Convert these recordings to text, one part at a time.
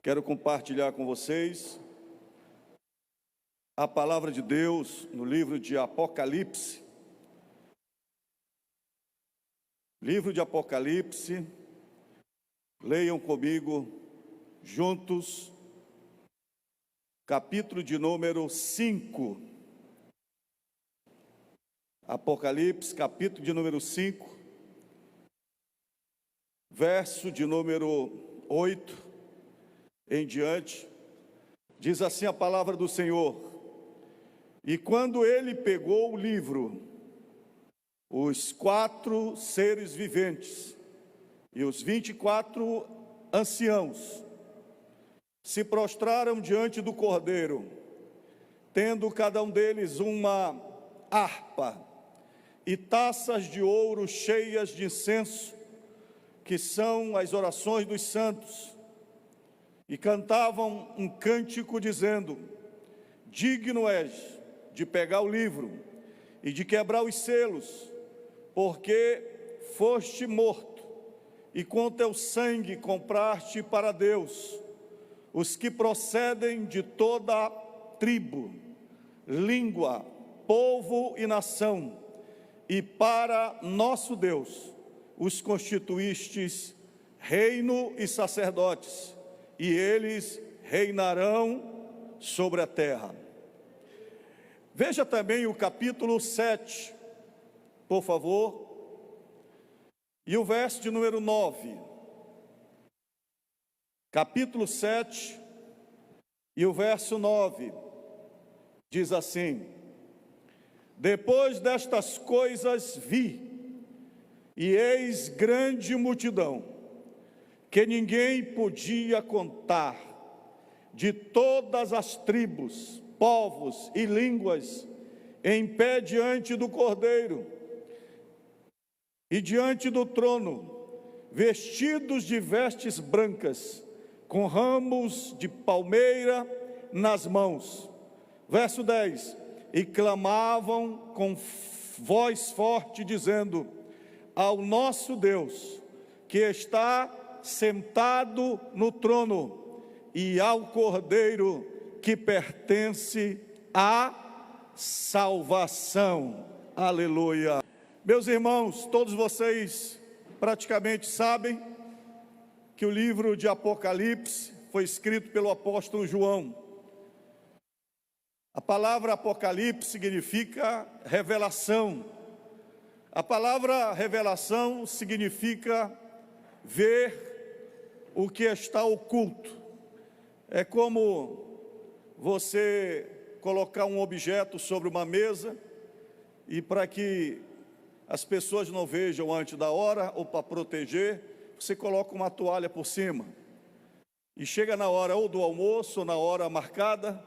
Quero compartilhar com vocês a palavra de Deus no livro de Apocalipse. Livro de Apocalipse, leiam comigo juntos, capítulo de número 5. Apocalipse, capítulo de número 5, verso de número 8 em diante. Diz assim a palavra do Senhor: e quando ele pegou o livro, os 4 seres viventes e os 24 anciãos se prostraram diante do Cordeiro, tendo cada um deles uma harpa e taças de ouro cheias de incenso, que são as orações dos santos, e cantavam um cântico dizendo: digno és de pegar o livro e de quebrar os selos, porque foste morto, e com teu sangue compraste para Deus os que procedem de toda tribo, língua, povo e nação, e para nosso Deus os constituístes reino e sacerdotes, e eles reinarão sobre a terra. Veja também o capítulo 7, por favor, e o verso de número 9. Capítulo 7 e o verso 9, diz assim: depois destas coisas vi, e eis grande multidão, que ninguém podia contar, de todas as tribos, povos e línguas, em pé diante do Cordeiro e diante do trono, vestidos de vestes brancas, com ramos de palmeira nas mãos. Verso 10: e clamavam com voz forte, dizendo: ao nosso Deus, que está sentado no trono, e ao Cordeiro, que pertence à salvação. Aleluia. Meus irmãos, todos vocês praticamente sabem que o livro de Apocalipse foi escrito pelo apóstolo João. A palavra Apocalipse significa revelação. A palavra revelação significa ver o que está oculto. É como você colocar um objeto sobre uma mesa e, para que as pessoas não vejam antes da hora, ou para proteger, você coloca uma toalha por cima. E chega na hora ou do almoço, ou na hora marcada,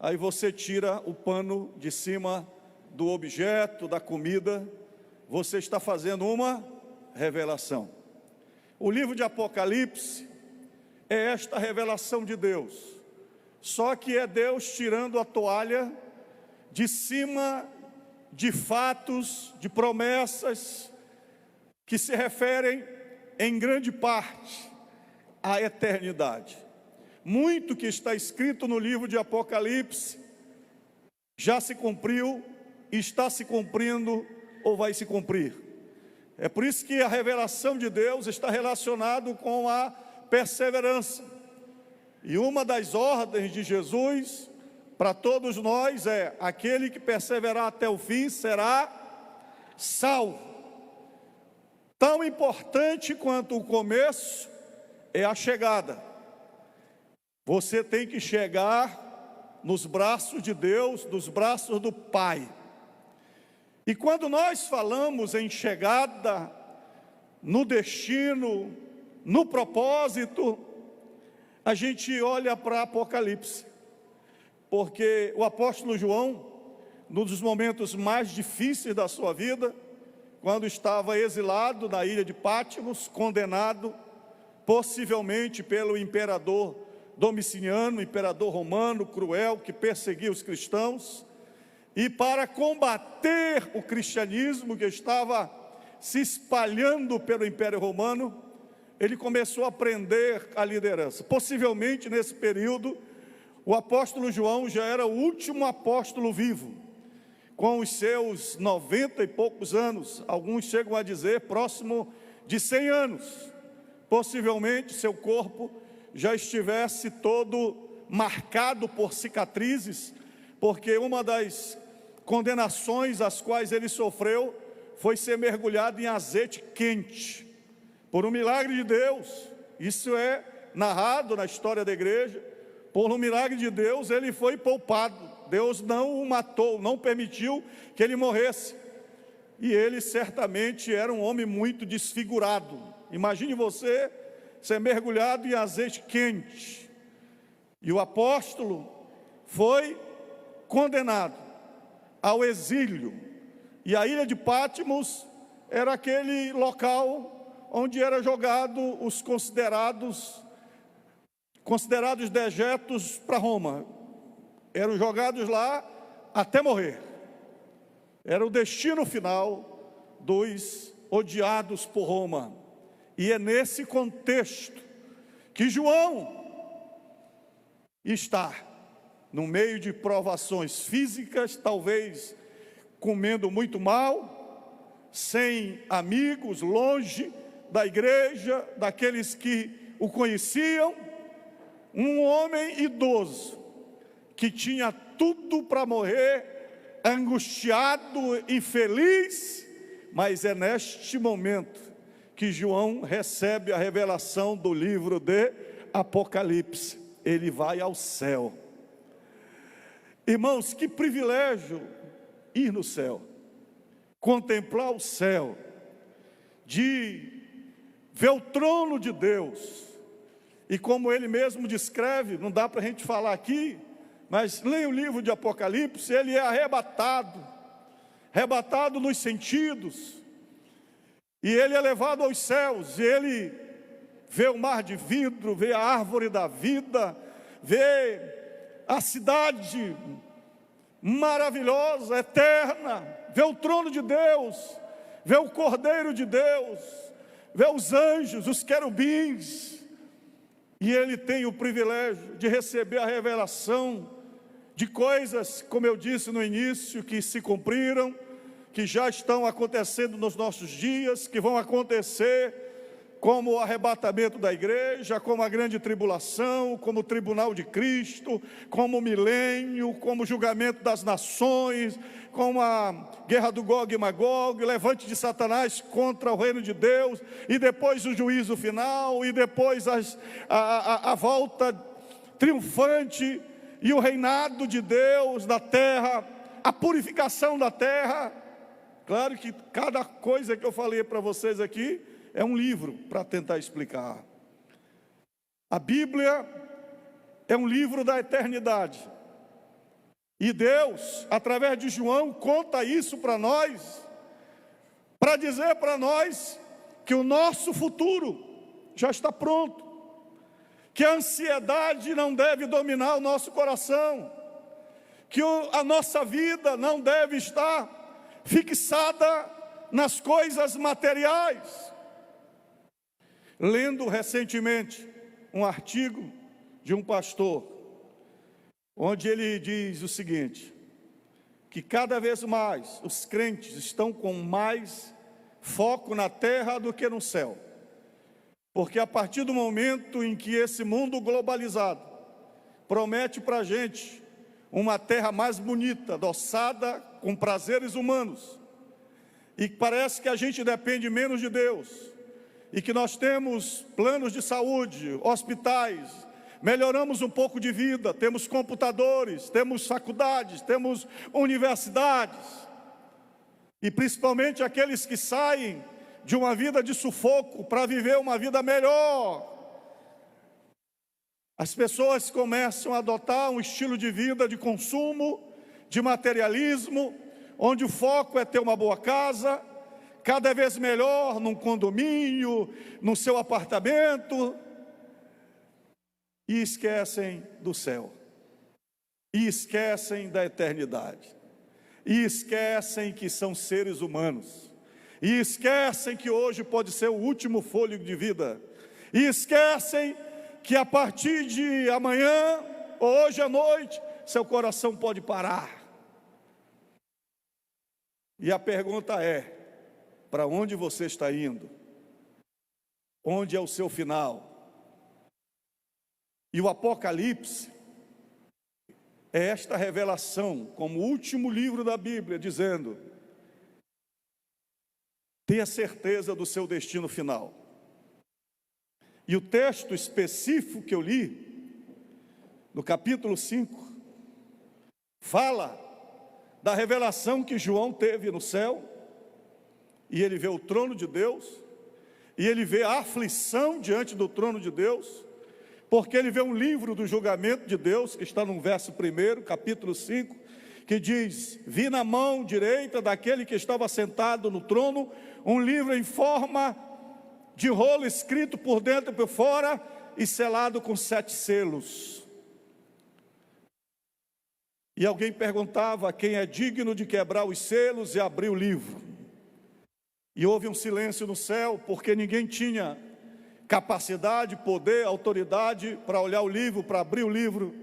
aí você tira o pano de cima do objeto, da comida. Você está fazendo uma revelação. O livro de Apocalipse é esta revelação de Deus, só que é Deus tirando a toalha de cima de fatos, de promessas, que se referem em grande parte à eternidade. Muito que está escrito no livro de Apocalipse já se cumpriu, está se cumprindo ou vai se cumprir. É por isso que a revelação de Deus está relacionado com a perseverança. E uma das ordens de Jesus para todos nós é: aquele que perseverar até o fim será salvo. Tão importante quanto o começo é a chegada. Você tem que chegar nos braços de Deus, nos braços do Pai. E quando nós falamos em chegada, no destino, no propósito, a gente olha para Apocalipse, porque o apóstolo João, num dos momentos mais difíceis da sua vida, quando estava exilado na ilha de Patmos, condenado, possivelmente pelo imperador Domiciano, imperador romano, cruel, que perseguia os cristãos, e para combater o cristianismo que estava se espalhando pelo Império Romano, ele começou a aprender a liderança. Possivelmente, nesse período, o apóstolo João já era o último apóstolo vivo, com os seus 90 e poucos anos, alguns chegam a dizer próximo de 100 anos. Possivelmente seu corpo já estivesse todo marcado por cicatrizes, porque uma das condenações às quais ele sofreu foi ser mergulhado em azeite quente. Por um milagre de Deus, isso é narrado na história da igreja, por um milagre de Deus ele foi poupado. Deus não o matou, não permitiu que ele morresse. E ele certamente era um homem muito desfigurado. Imagine você ser mergulhado em azeite quente. E o apóstolo foi condenado ao exílio. E a ilha de Patmos era aquele local onde era jogado os considerados dejetos para Roma. Eram jogados lá até morrer. Era o destino final dos odiados por Roma. E é nesse contexto que João está, no meio de provações físicas, talvez comendo muito mal, sem amigos, longe da igreja, daqueles que o conheciam, um homem idoso, que tinha tudo para morrer, angustiado, infeliz, mas é neste momento que João recebe a revelação do livro de Apocalipse. Ele vai ao céu. Irmãos, que privilégio ir no céu, contemplar o céu, de ver o trono de Deus. E como ele mesmo descreve, não dá para a gente falar aqui, mas leia o livro de Apocalipse, ele é arrebatado nos sentidos, e ele é levado aos céus, e ele vê o mar de vidro, vê a árvore da vida, vê a cidade maravilhosa, eterna, vê o trono de Deus, vê o Cordeiro de Deus, vê os anjos, os querubins, e ele tem o privilégio de receber a revelação de coisas, como eu disse no início, que se cumpriram, que já estão acontecendo nos nossos dias, que vão acontecer, como o arrebatamento da igreja, como a grande tribulação, como o tribunal de Cristo, como o milênio, como o julgamento das nações, como a guerra do Gog e Magog, o levante de Satanás contra o reino de Deus, e depois o juízo final, e depois a volta triunfante, e o reinado de Deus na terra, a purificação da terra. Claro que cada coisa que eu falei para vocês aqui é um livro para tentar explicar. A Bíblia é um livro da eternidade. E Deus, através de João, conta isso para nós, para dizer para nós que o nosso futuro já está pronto, que a ansiedade não deve dominar o nosso coração, que a nossa vida não deve estar fixada nas coisas materiais. Lendo recentemente um artigo de um pastor, onde ele diz o seguinte, que cada vez mais os crentes estão com mais foco na terra do que no céu, porque a partir do momento em que esse mundo globalizado promete para a gente uma terra mais bonita, adoçada com prazeres humanos, e parece que a gente depende menos de Deus, e que nós temos planos de saúde, hospitais, melhoramos um pouco de vida, temos computadores, temos faculdades, temos universidades, e principalmente aqueles que saem de uma vida de sufoco para viver uma vida melhor. As pessoas começam a adotar um estilo de vida de consumo, de materialismo, onde o foco é ter uma boa casa, cada vez melhor, num condomínio, no seu apartamento, e esquecem do céu, e esquecem da eternidade, e esquecem que são seres humanos, e esquecem que hoje pode ser o último fôlego de vida, e esquecem que a partir de amanhã, ou hoje à noite, seu coração pode parar. E a pergunta é: para onde você está indo? Onde é o seu final? E o Apocalipse é esta revelação, como o último livro da Bíblia, dizendo: tenha certeza do seu destino final. E o texto específico que eu li, no capítulo 5, fala da revelação que João teve no céu, e ele vê o trono de Deus, e ele vê a aflição diante do trono de Deus, porque ele vê um livro do julgamento de Deus, que está no verso 1, capítulo 5, que diz: vi na mão direita daquele que estava sentado no trono, um livro em forma de rolo, escrito por dentro e por fora, e selado com 7 selos. E alguém perguntava: quem é digno de quebrar os selos e abrir o livro? E houve um silêncio no céu, porque ninguém tinha capacidade, poder, autoridade para olhar o livro, para abrir o livro.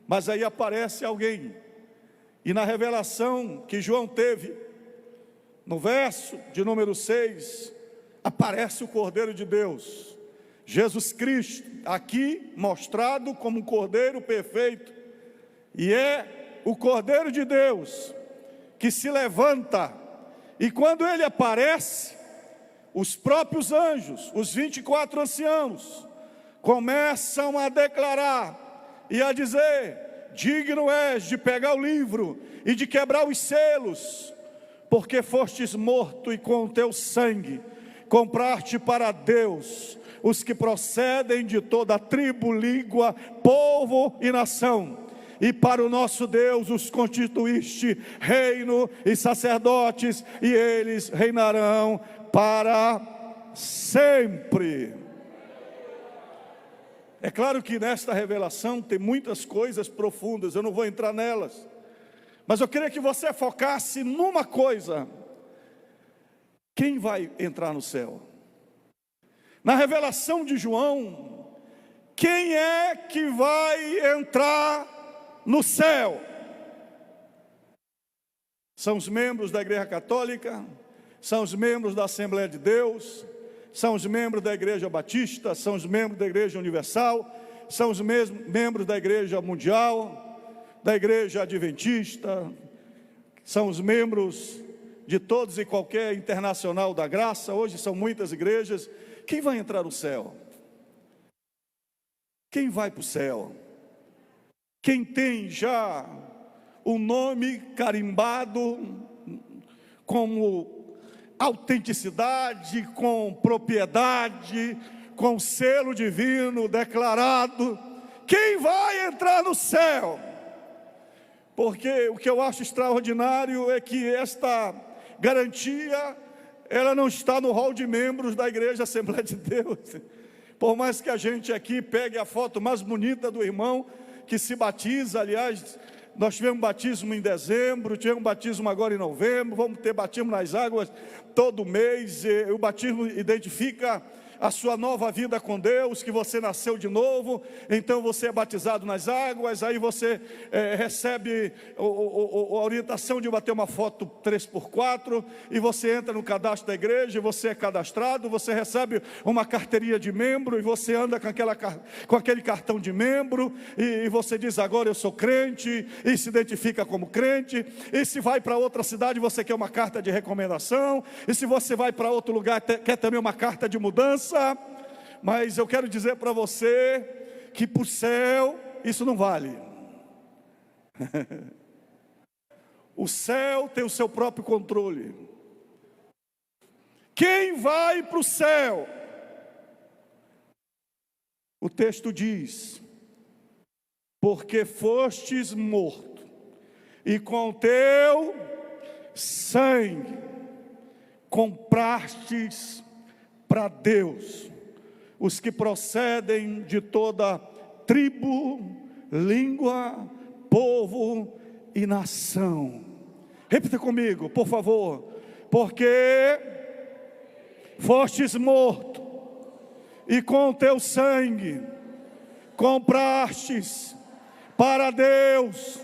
Mas aí aparece alguém, e na revelação que João teve, no verso de número 6, aparece o Cordeiro de Deus, Jesus Cristo, aqui mostrado como um Cordeiro perfeito. E é o Cordeiro de Deus que se levanta, e quando ele aparece, os próprios anjos, os 24 anciãos, começam a declarar e a dizer: digno és de pegar o livro e de quebrar os selos, porque fostes morto e com o teu sangue compraste para Deus os que procedem de toda tribo, língua, povo e nação. E para o nosso Deus os constituíste reino e sacerdotes, e eles reinarão para sempre. É claro que nesta revelação tem muitas coisas profundas, eu não vou entrar nelas, mas eu queria que você focasse numa coisa: quem vai entrar no céu? Na revelação de João, quem é que vai entrar no céu? São os membros da Igreja Católica, são os membros da Assembleia de Deus, são os membros da Igreja Batista, são os membros da Igreja Universal, são os membros da Igreja Mundial, da Igreja Adventista, são os membros de todos e qualquer internacional da graça. Hoje são muitas igrejas. Quem vai entrar no céu? Quem vai para o céu? Quem tem já o nome carimbado como autenticidade, com propriedade, com selo divino declarado, quem vai entrar no céu? Porque o que eu acho extraordinário é que esta garantia, ela não está no hall de membros da Igreja Assembleia de Deus. Por mais que a gente aqui pegue a foto mais bonita do irmão que se batiza, aliás, nós tivemos batismo em dezembro, tivemos batismo agora em novembro, vamos ter batismo nas águas todo mês. E o batismo identifica a sua nova vida com Deus, que você nasceu de novo. Então você é batizado nas águas, aí você recebe a orientação de bater uma foto 3x4, e você entra no cadastro da igreja, e você é cadastrado, você recebe uma carteirinha de membro, e você anda com aquele cartão de membro, e você diz: agora eu sou crente, e se identifica como crente. E se vai para outra cidade, você quer uma carta de recomendação, e se você vai para outro lugar, quer também uma carta de mudança. Mas eu quero dizer para você que para o céu isso não vale. O céu tem o seu próprio controle. Quem vai para o céu? O texto diz: porque fostes morto, e com teu sangue comprastes para Deus os que procedem de toda tribo, língua, povo e nação. Repita comigo, por favor. Porque fostes morto, e com teu sangue comprastes para Deus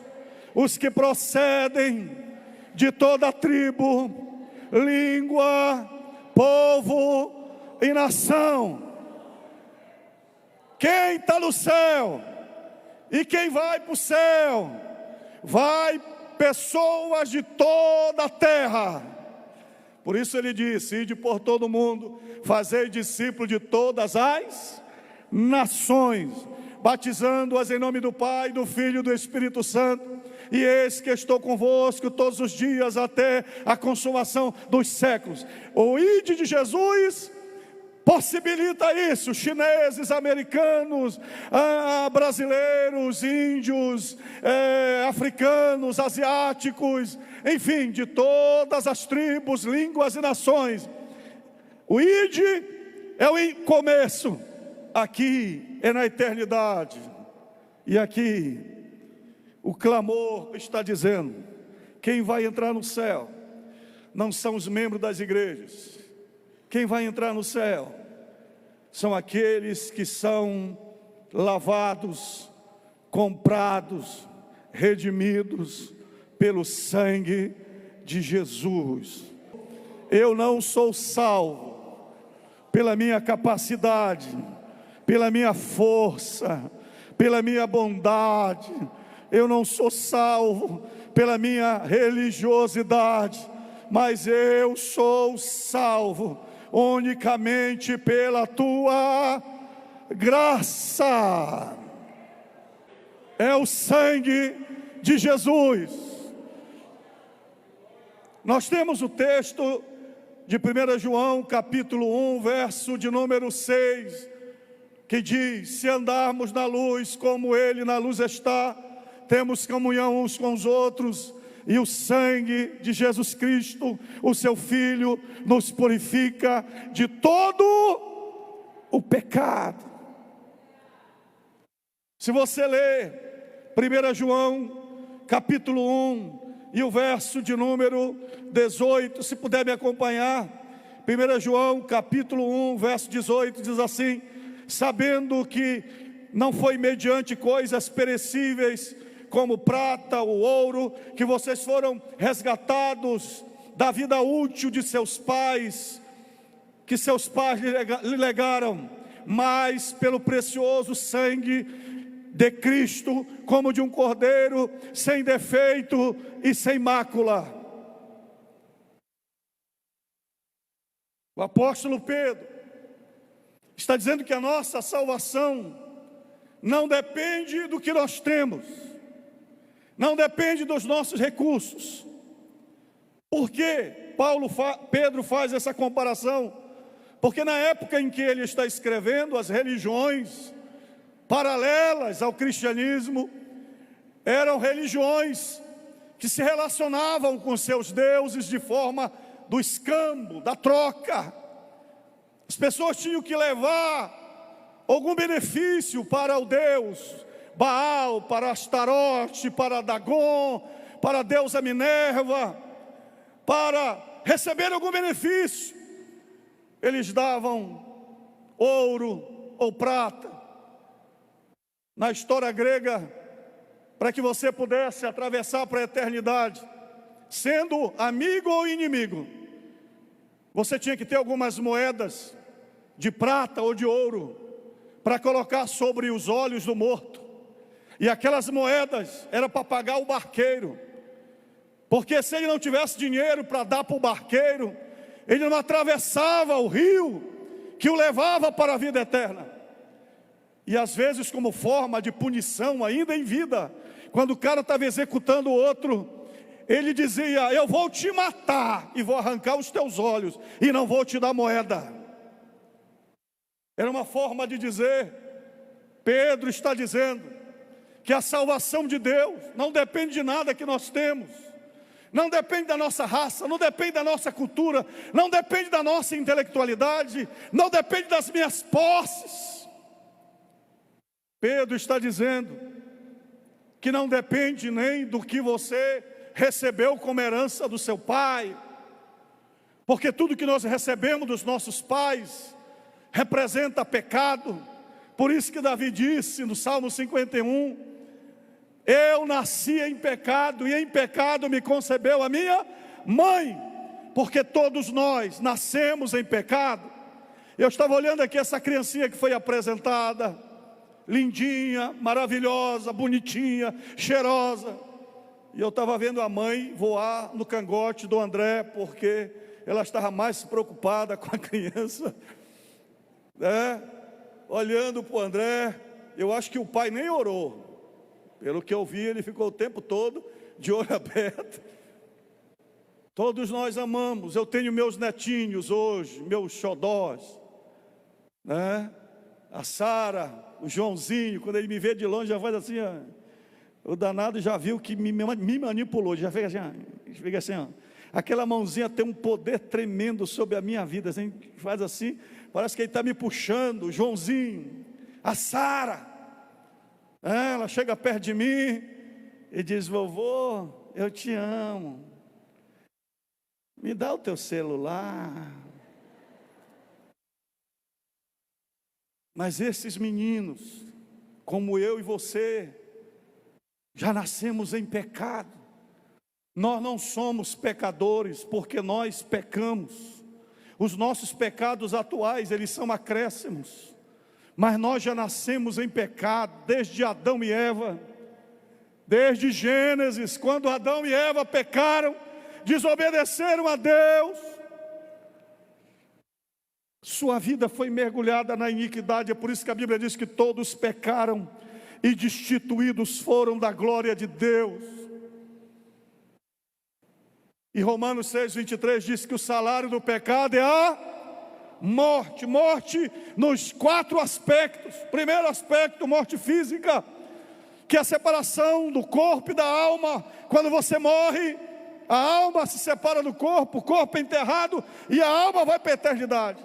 os que procedem de toda tribo, língua, povo e nação. Quem está no céu e quem vai para o céu? Vai pessoas de toda a terra. Por isso ele disse: ide por todo o mundo, fazei discípulos de todas as nações, batizando-as em nome do Pai, do Filho e do Espírito Santo. E eis que estou convosco todos os dias até a consumação dos séculos. O ide de Jesus possibilita isso. Chineses, americanos, brasileiros, índios, africanos, asiáticos, enfim, de todas as tribos, línguas e nações. O ide é o começo, aqui é na eternidade. E aqui o clamor está dizendo: quem vai entrar no céu não são os membros das igrejas. Quem vai entrar no céu são aqueles que são lavados, comprados, redimidos pelo sangue de Jesus. Eu não sou salvo pela minha capacidade, pela minha força, pela minha bondade. Eu não sou salvo pela minha religiosidade, mas eu sou salvo unicamente pela tua graça. É o sangue de Jesus. Nós temos o texto de 1 João capítulo 1, verso de número 6, que diz: se andarmos na luz como Ele na luz está, temos comunhão uns com os outros, e o sangue de Jesus Cristo, o seu Filho, nos purifica de todo o pecado. Se você ler 1 João capítulo 1 e o verso de número 18, se puder me acompanhar. 1 João capítulo 1, verso 18, diz assim: sabendo que não foi mediante coisas perecíveis, como prata ou ouro, que vocês foram resgatados da vida útil de seus pais, que seus pais lhe legaram, mas pelo precioso sangue de Cristo, como de um cordeiro, sem defeito e sem mácula. O apóstolo Pedro está dizendo que a nossa salvação não depende do que nós temos, não depende dos nossos recursos. Por que Pedro faz essa comparação? Porque na época em que ele está escrevendo, as religiões paralelas ao cristianismo eram religiões que se relacionavam com seus deuses de forma do escambo, da troca. As pessoas tinham que levar algum benefício para o Deus Baal, para Astarote, para Dagon, para a deusa Minerva, para receber algum benefício. Eles davam ouro ou prata. Na história grega, para que você pudesse atravessar para a eternidade, sendo amigo ou inimigo, você tinha que ter algumas moedas de prata ou de ouro para colocar sobre os olhos do morto. E aquelas moedas eram para pagar o barqueiro, porque se ele não tivesse dinheiro para dar para o barqueiro, ele não atravessava o rio que o levava para a vida eterna. E às vezes, como forma de punição ainda em vida, quando o cara estava executando o outro, ele dizia: eu vou te matar e vou arrancar os teus olhos e não vou te dar moeda. Era uma forma de dizer. Pedro está dizendo que a salvação de Deus não depende de nada que nós temos, não depende da nossa raça, não depende da nossa cultura, não depende da nossa intelectualidade, não depende das minhas posses. Pedro está dizendo que não depende nem do que você recebeu como herança do seu pai, porque tudo que nós recebemos dos nossos pais representa pecado. Por isso que Davi disse no Salmo 51, eu nasci em pecado e em pecado me concebeu a minha mãe, porque todos nós nascemos em pecado. Eu estava olhando aqui essa criancinha que foi apresentada, lindinha, maravilhosa, bonitinha, cheirosa. E eu estava vendo a mãe voar no cangote do André, porque ela estava mais preocupada com a criança, né? Olhando para o André. Eu acho que o pai nem orou. Pelo que eu vi, ele ficou o tempo todo de olho aberto. Todos nós amamos. Eu tenho meus netinhos hoje, meus xodós, né? A Sara, o Joãozinho, quando ele me vê de longe, já faz assim, ó. O danado já viu que me manipulou, já fica assim, ó. Aquela mãozinha tem um poder tremendo sobre a minha vida, assim, faz assim, parece que ele está me puxando. O Joãozinho, a Sara, ela chega perto de mim e diz, vovô, eu te amo, me dá o teu celular. Mas esses meninos, como eu e você, já nascemos em pecado. Nós não somos pecadores porque nós pecamos. Os nossos pecados atuais, eles são acréscimos. Mas nós já nascemos em pecado desde Adão e Eva. Desde Gênesis, quando Adão e Eva pecaram, desobedeceram a Deus. Sua vida foi mergulhada na iniquidade. É por isso que a Bíblia diz que todos pecaram e destituídos foram da glória de Deus. E Romanos 6:23 diz que o salário do pecado é a morte. Morte nos 4 aspectos. Primeiro aspecto, morte física, que é a separação do corpo e da alma. Quando você morre, a alma se separa do corpo, o corpo é enterrado e a alma vai para a eternidade.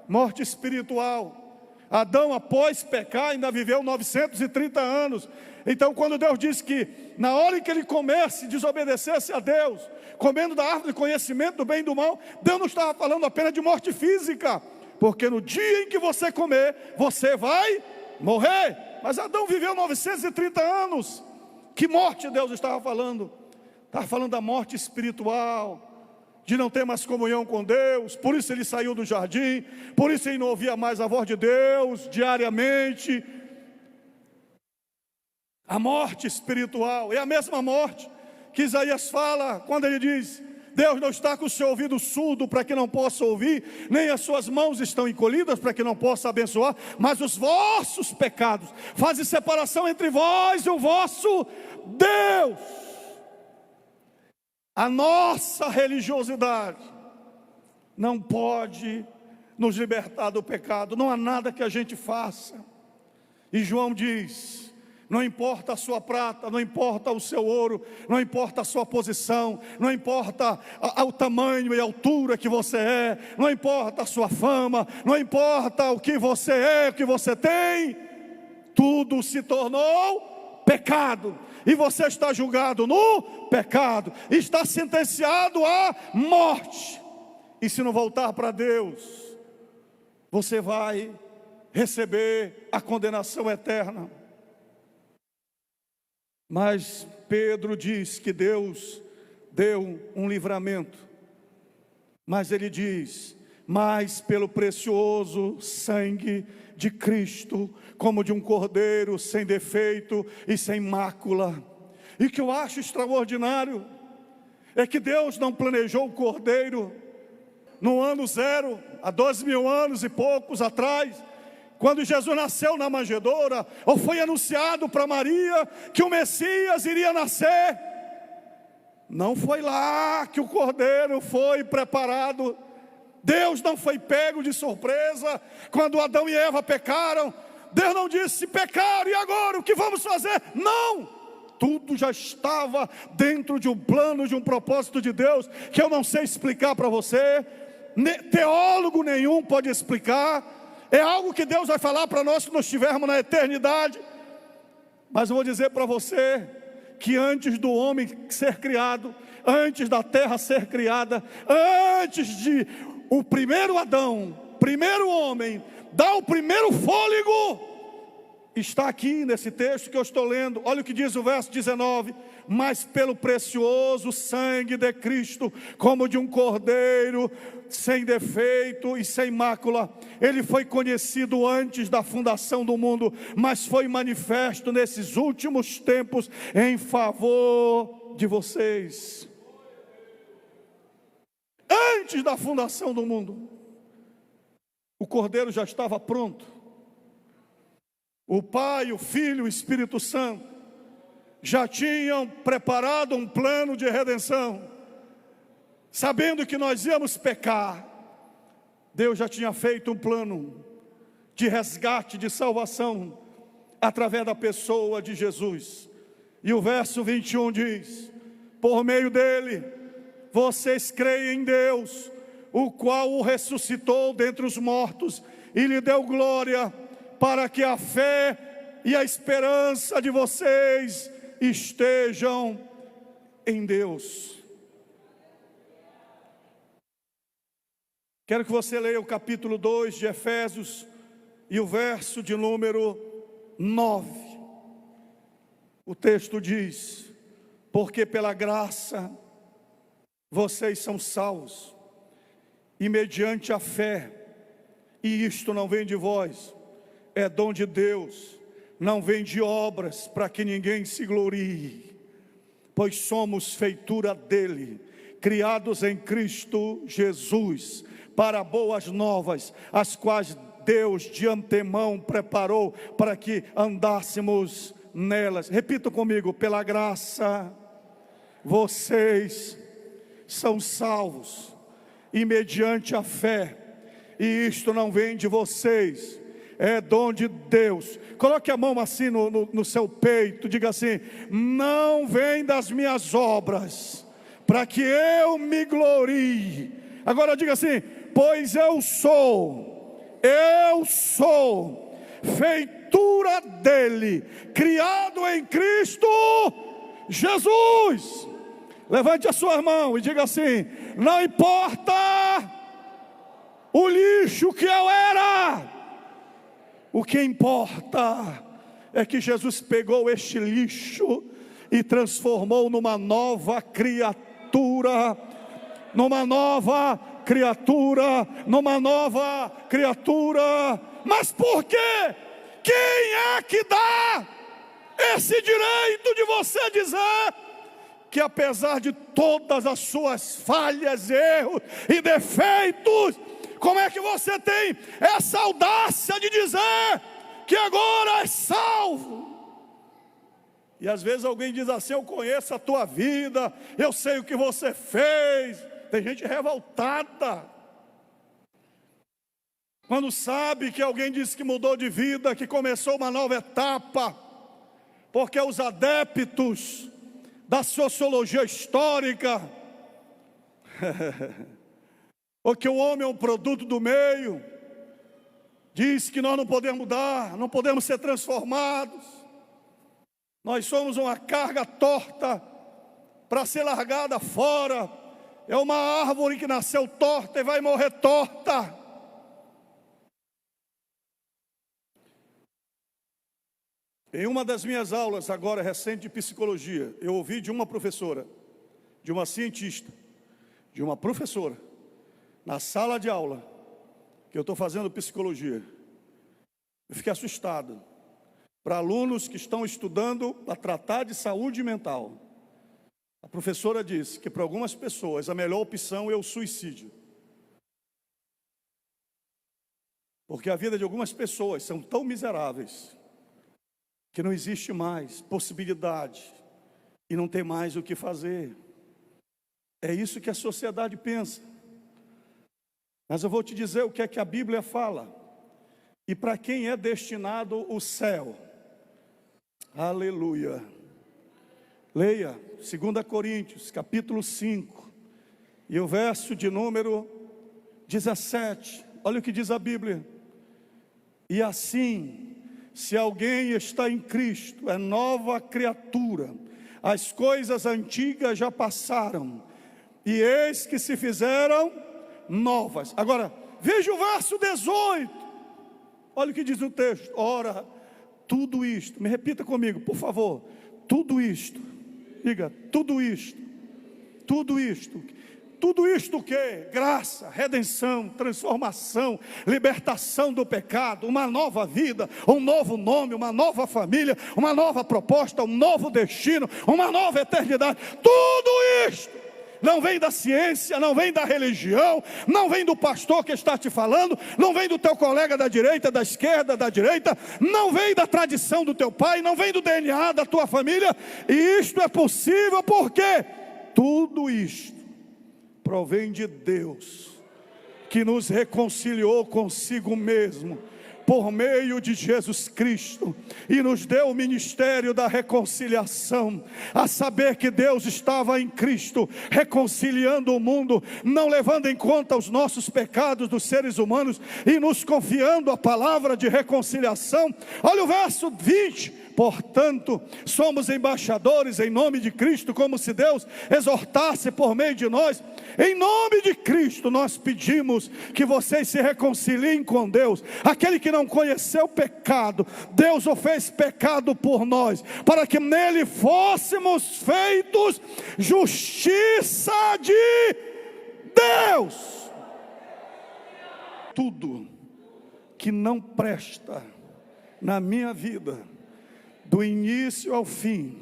Morte espiritual. Adão, após pecar, ainda viveu 930 anos. Então, quando Deus disse que na hora em que ele comesse, desobedecesse a Deus, comendo da árvore do conhecimento do bem e do mal, Deus não estava falando apenas de morte física, porque no dia em que você comer, você vai morrer. Mas Adão viveu 930 anos. Que morte Deus estava falando? Estava falando da morte espiritual, de não ter mais comunhão com Deus. Por isso ele saiu do jardim, por isso ele não ouvia mais a voz de Deus diariamente. A morte espiritual é a mesma morte que Isaías fala quando ele diz: Deus não está com o seu ouvido surdo para que não possa ouvir, nem as suas mãos estão encolhidas para que não possa abençoar, mas os vossos pecados fazem separação entre vós e o vosso Deus. A nossa religiosidade não pode nos libertar do pecado. Não há nada que a gente faça. E João diz: não importa a sua prata, não importa o seu ouro, não importa a sua posição, não importa o tamanho e a altura que você é, não importa a sua fama, não importa o que você é, o que você tem, tudo se tornou pecado. E você está julgado no pecado, está sentenciado à morte. E se não voltar para Deus, você vai receber a condenação eterna. Mas Pedro diz que Deus deu um livramento. Mas ele diz: mas pelo precioso sangue de Cristo, como de um cordeiro sem defeito e sem mácula. E que eu acho extraordinário é que Deus não planejou o cordeiro no ano 0, há 12.000 anos e poucos atrás, quando Jesus nasceu na manjedoura, ou foi anunciado para Maria que o Messias iria nascer. Não foi lá que o cordeiro foi preparado. Deus não foi pego de surpresa quando Adão e Eva pecaram. Deus não disse: pecaram, e agora o que vamos fazer? Não! Tudo já estava dentro de um plano, de um propósito de Deus, que eu não sei explicar para você, teólogo nenhum pode explicar. É algo que Deus vai falar para nós quando nós estivermos na eternidade. Mas eu vou dizer para você que antes do homem ser criado, antes da terra ser criada, antes de o primeiro Adão primeiro homem, dá o primeiro fôlego, está aqui nesse texto que eu estou lendo. Olha o que diz o verso 19: mas pelo precioso sangue de Cristo, como de um cordeiro, sem defeito e sem mácula, ele foi conhecido antes da fundação do mundo, mas foi manifesto nesses últimos tempos em favor de vocês. Antes da fundação do mundo, o cordeiro já estava pronto. O Pai, o Filho, o Espírito Santo já tinham preparado um plano de redenção. Sabendo que nós íamos pecar, Deus já tinha feito um plano de resgate, de salvação, através da pessoa de Jesus. E o verso 21 diz: por meio dele, vocês creem em Deus, o qual o ressuscitou dentre os mortos e lhe deu glória, para que a fé e a esperança de vocês estejam em Deus. Quero que você leia o capítulo 2 de Efésios e o verso de número 9. O texto diz: porque pela graça vocês são salvos, e mediante a fé, e isto não vem de vós, é dom de Deus, não vem de obras, para que ninguém se glorie, pois somos feitura dele, criados em Cristo Jesus, para boas novas, as quais Deus de antemão preparou para que andássemos nelas. Repita comigo: pela graça vocês são salvos, e mediante a fé, e isto não vem de vocês, é dom de Deus. Coloque a mão assim no seu peito, diga assim: não vem das minhas obras, para que eu me glorie. Agora diga assim: pois eu sou feitura dele, criado em Cristo Jesus. Levante a sua mão e diga assim: não importa o lixo que eu era, o que importa é que Jesus pegou este lixo e transformou numa nova criatura, numa nova criatura, numa nova criatura. Mas por quê? Quem é que dá esse direito de você dizer que apesar de todas as suas falhas, erros e defeitos, como é que você tem essa audácia de dizer que agora é salvo? E às vezes alguém diz assim: eu conheço a tua vida, eu sei o que você fez. Tem gente revoltada quando sabe que alguém disse que mudou de vida, que começou uma nova etapa, porque os adeptos da sociologia histórica ou que o homem é um produto do meio, diz que nós não podemos mudar, não podemos ser transformados, nós somos uma carga torta para ser largada fora, é uma árvore que nasceu torta e vai morrer torta. Em uma das minhas aulas agora recente de psicologia, eu ouvi de uma professora, de uma cientista, de uma professora, na sala de aula, que eu estou fazendo psicologia. Eu fiquei assustado. Para alunos que estão estudando para tratar de saúde mental, a professora disse que para algumas pessoas a melhor opção é o suicídio. Porque a vida de algumas pessoas são tão miseráveis que não existe mais possibilidade e não tem mais o que fazer. É isso que a sociedade pensa. Mas eu vou te dizer o que é que a Bíblia fala. E para quem é destinado o céu. Aleluia. Leia 2 Coríntios, capítulo 5, e o verso de número 17. Olha o que diz a Bíblia. E assim, se alguém está em Cristo, é nova criatura. As coisas antigas já passaram, e eis que se fizeram novas. Agora, Veja o verso 18. Olha o que diz o texto. Ora, tudo isto, me repita comigo, por favor. Tudo isto, diga, tudo isto. Tudo isto o que? Graça, redenção, transformação, libertação do pecado, uma nova vida, um novo nome, uma nova família, uma nova proposta, um novo destino, uma nova eternidade. Tudo isto não vem da ciência, não vem da religião, não vem do pastor que está te falando, não vem do teu colega da direita, da esquerda, da direita, não vem da tradição do teu pai, não vem do DNA da tua família. E isto é possível porque tudo isto provém de Deus, que nos reconciliou consigo mesmo, por meio de Jesus Cristo, e nos deu o ministério da reconciliação, a saber que Deus estava em Cristo, reconciliando o mundo, não levando em conta os nossos pecados dos seres humanos, e nos confiando a palavra de reconciliação. Olha o verso 20. Portanto, somos embaixadores em nome de Cristo, como se Deus exortasse por meio de nós. Em nome de Cristo nós pedimos que vocês se reconciliem com Deus. Aquele que não conheceu o pecado, Deus o fez pecado por nós, para que nele fôssemos feitos justiça de Deus. Tudo que não presta na minha vida, do início ao fim,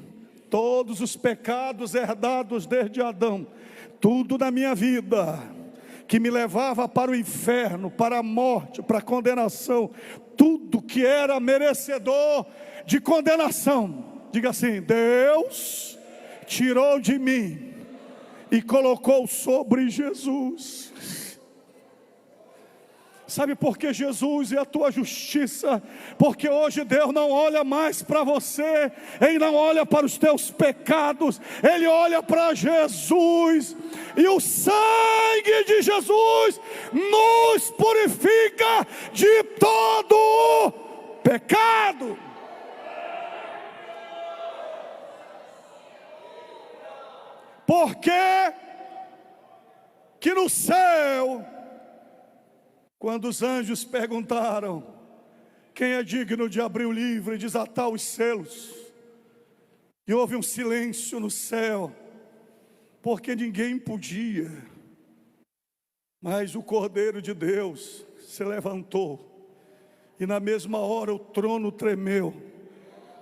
todos os pecados herdados desde Adão, tudo na minha vida que me levava para o inferno, para a morte, para a condenação, tudo que era merecedor de condenação, diga assim: Deus tirou de mim e colocou sobre Jesus. Sabe por que Jesus é a tua justiça? Porque hoje Deus não olha mais para você, Ele não olha para os teus pecados, Ele olha para Jesus, e o sangue de Jesus nos purifica de todo pecado. Porque que no céu, quando os anjos perguntaram: quem é digno de abrir o livro e desatar os selos? E houve um silêncio no céu, porque ninguém podia. Mas o Cordeiro de Deus se levantou, e na mesma hora o trono tremeu,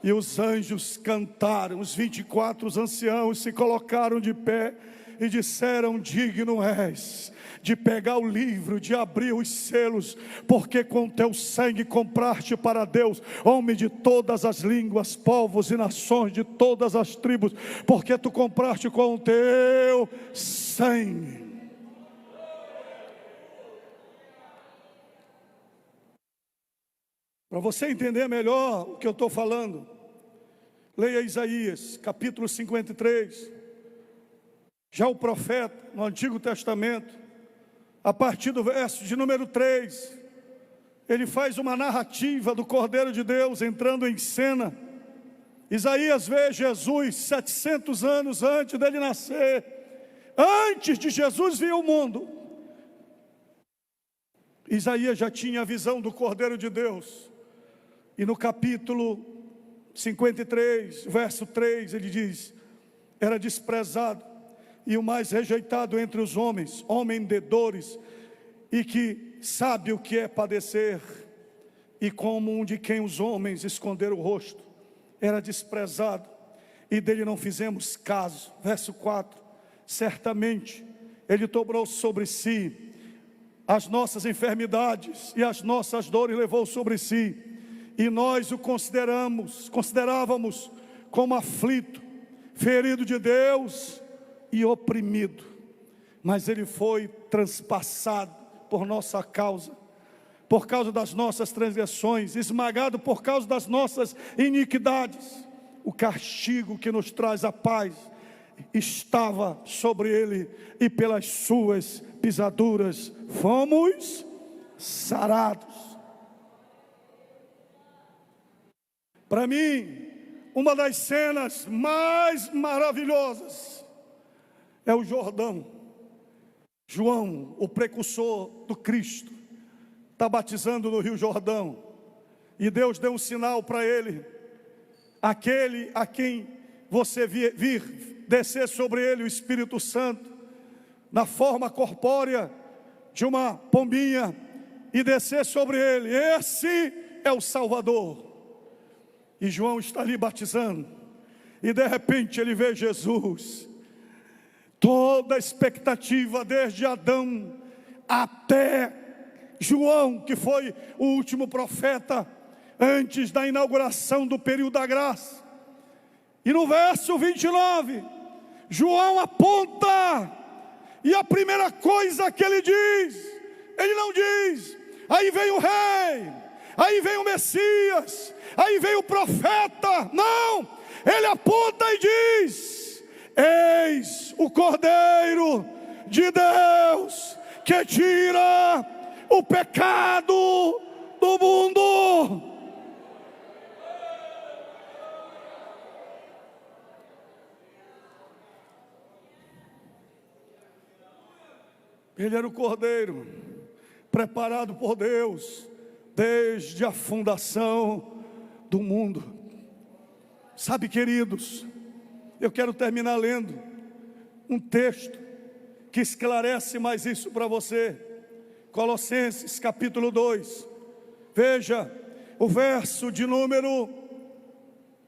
e os anjos cantaram, os 24 anciãos se colocaram de pé e disseram: digno és de pegar o livro, de abrir os selos, porque com teu sangue compraste para Deus homem de todas as línguas, povos e nações, de todas as tribos, porque tu compraste com o teu sangue. Para você entender melhor o que eu estou falando, leia Isaías, capítulo 53. Já o profeta, no Antigo Testamento, a partir do verso de número 3, ele faz uma narrativa do Cordeiro de Deus entrando em cena. Isaías vê Jesus 700 anos antes dele nascer. Antes de Jesus vir ao mundo, Isaías já tinha a visão do Cordeiro de Deus. E no capítulo 53, verso 3, ele diz: era desprezado e o mais rejeitado entre os homens, homem de dores, e que sabe o que é padecer, e como um de quem os homens esconderam o rosto. Era desprezado, e dele não fizemos caso. Verso 4, certamente ele tomou sobre si as nossas enfermidades, e as nossas dores levou sobre si, e nós o considerávamos como aflito, ferido de Deus e oprimido, mas ele foi transpassado por nossa causa, por causa das nossas transgressões, esmagado por causa das nossas iniquidades. O castigo que nos traz a paz estava sobre ele, e pelas suas pisaduras fomos sarados. Para mim, uma das cenas mais maravilhosas é o Jordão. João, o precursor do Cristo, está batizando no Rio Jordão. E Deus deu um sinal para ele: aquele a quem você vir descer sobre ele o Espírito Santo, na forma corpórea de uma pombinha, e descer sobre ele, esse é o Salvador. E João está ali batizando, e de repente ele vê Jesus. Toda a expectativa, desde Adão até João, que foi o último profeta antes da inauguração do período da graça. E no verso 29, João aponta, e a primeira coisa que ele diz, ele não diz: aí vem o rei, aí vem o Messias, aí vem o profeta. Não, ele aponta e diz: eis o Cordeiro de Deus, que tira o pecado do mundo. Ele era o Cordeiro preparado por Deus desde a fundação do mundo. Sabe, queridos, eu quero terminar lendo um texto que esclarece mais isso para você. Colossenses capítulo 2. Veja o verso de número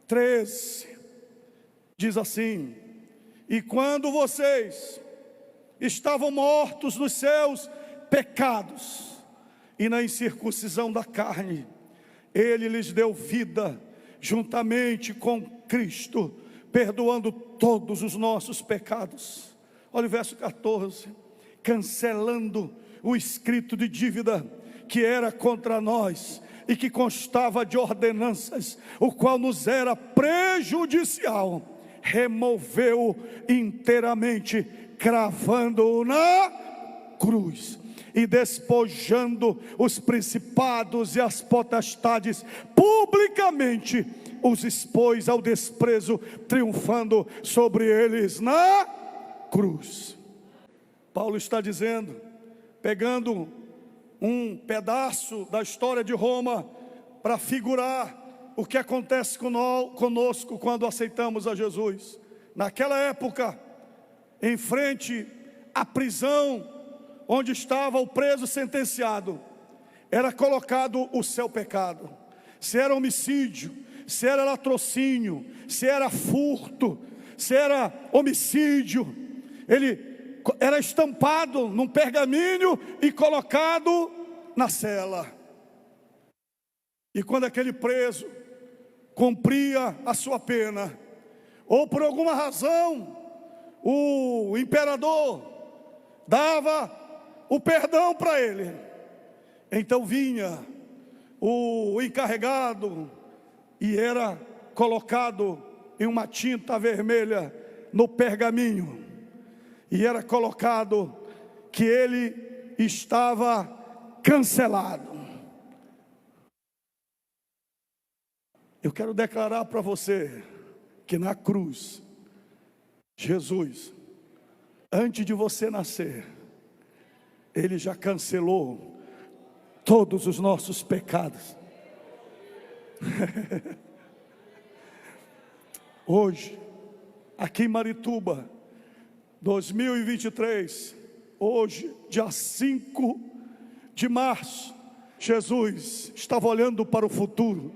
13. Diz assim: e quando vocês estavam mortos nos seus pecados e na incircuncisão da carne, ele lhes deu vida juntamente com Cristo, perdoando todos os nossos pecados. Olha o verso 14: cancelando o escrito de dívida que era contra nós e que constava de ordenanças, o qual nos era prejudicial, removeu inteiramente, cravando-o na cruz, e despojando os principados e as potestades, publicamente os expôs ao desprezo, triunfando sobre eles na cruz. Paulo está dizendo, pegando um pedaço da história de Roma para figurar o que acontece conosco quando aceitamos a Jesus. Naquela época, em frente à prisão onde estava o preso sentenciado, era colocado o seu pecado. Se era homicídio, se era latrocínio, se era furto, se era homicídio, ele era estampado num pergaminho e colocado na cela. E quando aquele preso cumpria a sua pena, ou por alguma razão o imperador dava o perdão para ele, então vinha o encarregado e era colocado em uma tinta vermelha no pergaminho, e era colocado que ele estava cancelado. Eu quero declarar para você que na cruz, Jesus, antes de você nascer, ele já cancelou todos os nossos pecados. Hoje, aqui em Marituba, 2023, hoje, dia 5 de março, Jesus estava olhando para o futuro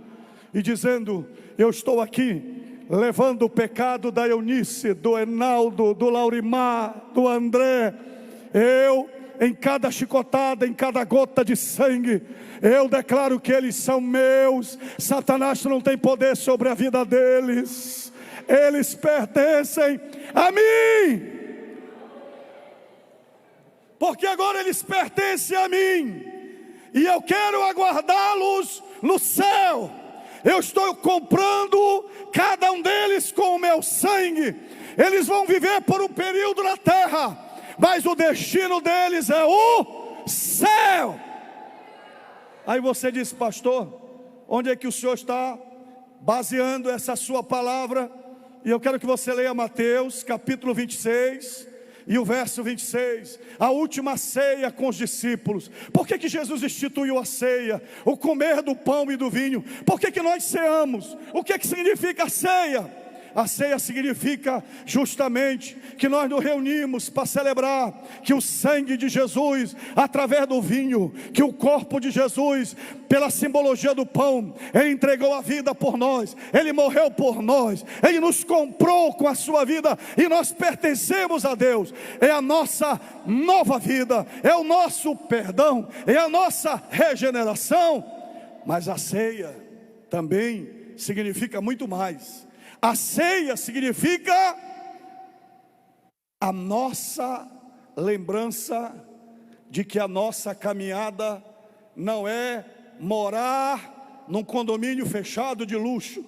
e dizendo: eu estou aqui levando o pecado da Eunice, do Enaldo, do Laurimar, do André. Eu, em cada chicotada, em cada gota de sangue, eu declaro que eles são meus. Satanás não tem poder sobre a vida deles, eles pertencem a mim, porque agora eles pertencem a mim, e eu quero aguardá-los no céu. Eu estou comprando cada um deles com o meu sangue. Eles vão viver por um período na terra, mas o destino deles é o céu. Aí você diz: pastor, onde é que o senhor está baseando essa sua palavra? E eu quero que você leia Mateus capítulo 26, E o verso 26, a última ceia com os discípulos. Por que Jesus instituiu a ceia? O comer do pão e do vinho. Por que nós ceamos? O que significa a ceia? A ceia significa justamente que nós nos reunimos para celebrar que o sangue de Jesus, através do vinho, que o corpo de Jesus, pela simbologia do pão, Ele entregou a vida por nós, Ele morreu por nós, Ele nos comprou com a sua vida e nós pertencemos a Deus. É a nossa nova vida, é o nosso perdão, é a nossa regeneração. Mas a ceia também significa muito mais. A ceia significa a nossa lembrança de que a nossa caminhada não é morar num condomínio fechado de luxo,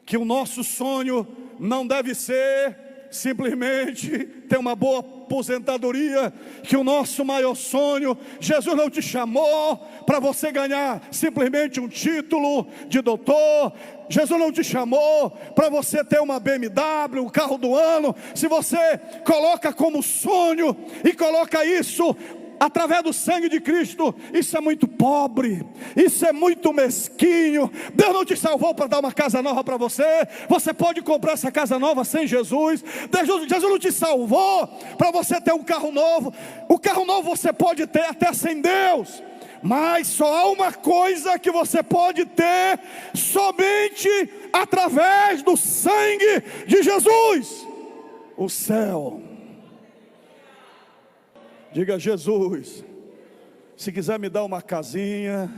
que o nosso sonho não deve ser simplesmente ter uma boa aposentadoria, que o nosso maior sonho, Jesus não te chamou para você ganhar simplesmente um título de doutor, Jesus não te chamou para você ter uma BMW, o carro do ano. Se você coloca como sonho e coloca isso através do sangue de Cristo, isso é muito pobre, isso é muito mesquinho. Deus não te salvou para dar uma casa nova para você. Você pode comprar essa casa nova sem Jesus. Jesus não te salvou para você ter um carro novo. O carro novo você pode ter até sem Deus. Mas só há uma coisa que você pode ter somente através do sangue de Jesus: o céu. Diga: Jesus, se quiser me dar uma casinha,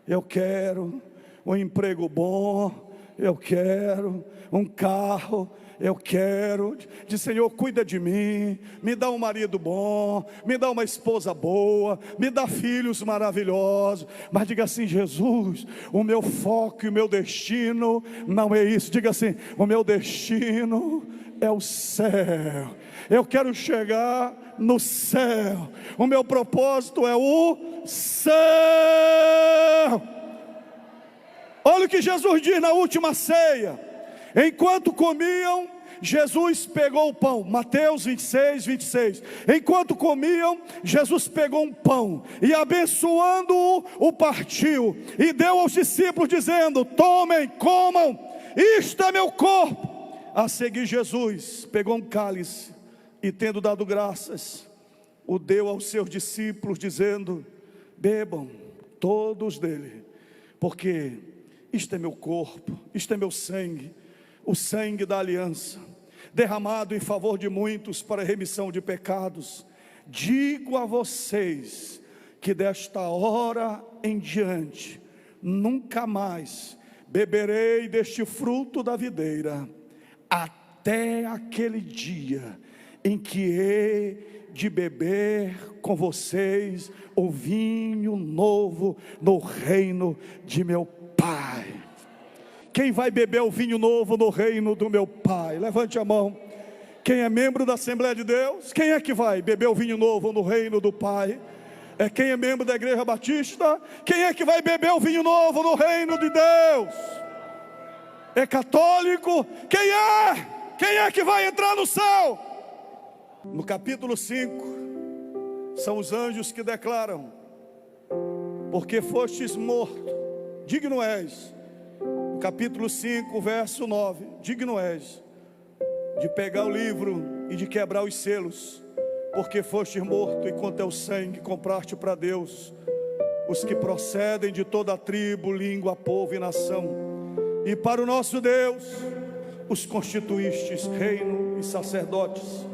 eu quero. Um emprego bom, eu quero. Um carro, eu quero. Diz: Senhor, cuida de mim, me dá um marido bom, me dá uma esposa boa, me dá filhos maravilhosos. Mas diga assim: Jesus, o meu foco e o meu destino não é isso. Diga assim: o meu destino é o céu. Eu quero chegar no céu. O meu propósito é o céu. Olha o que Jesus diz na última ceia. Enquanto comiam, Jesus pegou o pão. Mateus 26, 26. Enquanto comiam, Jesus pegou um pão e, abençoando-o, o partiu e deu aos discípulos, dizendo: tomem, comam, isto é meu corpo. A seguir, Jesus pegou um cálice e, tendo dado graças, o deu aos seus discípulos, dizendo: bebam todos dele, porque isto é meu corpo, isto é meu sangue, o sangue da aliança, derramado em favor de muitos para a remissão de pecados. Digo a vocês que desta hora em diante nunca mais beberei deste fruto da videira, até aquele dia em que hei de beber com vocês o vinho novo no reino de meu Pai. Quem vai beber o vinho novo no reino do meu Pai? Levante a mão. Quem é membro da Assembleia de Deus? Quem é que vai beber o vinho novo no reino do Pai? É quem é membro da Igreja Batista? Quem é que vai beber o vinho novo no reino de Deus? É católico? Quem é? Quem é que vai entrar no céu? No capítulo 5, são os anjos que declaram: porque fostes morto, digno és. No capítulo 5, verso 9: digno és de pegar o livro e de quebrar os selos, porque fostes morto e com teu sangue compraste para Deus os que procedem de toda a tribo, língua, povo e nação, e para o nosso Deus os constituístes reino e sacerdotes,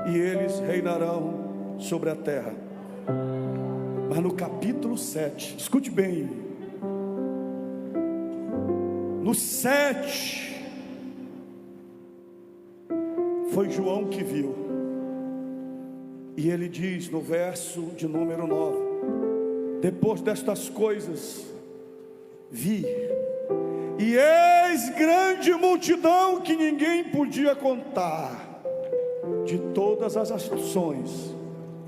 e eles reinarão sobre a terra. Mas no capítulo 7, escute bem, no 7, foi João que viu, e ele diz no verso de número 9: depois destas coisas vi, e eis grande multidão que ninguém podia contar, de todas as nações,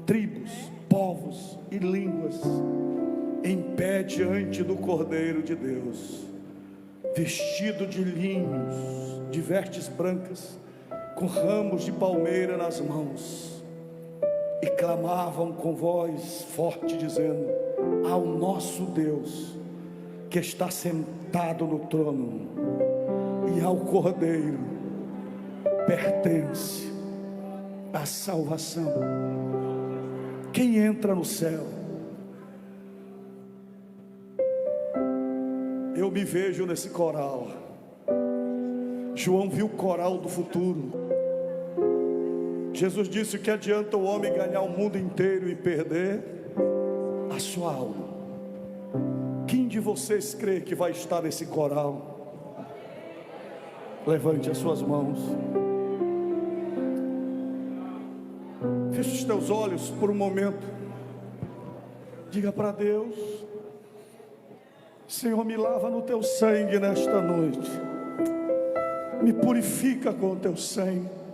tribos, povos e línguas, em pé diante do Cordeiro de Deus, vestido de linhos, de vestes brancas, com ramos de palmeira nas mãos, e clamavam com voz forte, dizendo: ao nosso Deus, que está sentado no trono, e ao Cordeiro pertence a salvação. Quem entra no céu? Eu me vejo nesse coral. João viu o coral do futuro. Jesus disse: que adianta o homem ganhar o mundo inteiro e perder a sua alma? Quem de vocês crê que vai estar nesse coral? Levante as suas mãos. Feche os teus olhos por um momento. Diga para Deus: Senhor, me lava no teu sangue nesta noite. Me purifica com o teu sangue.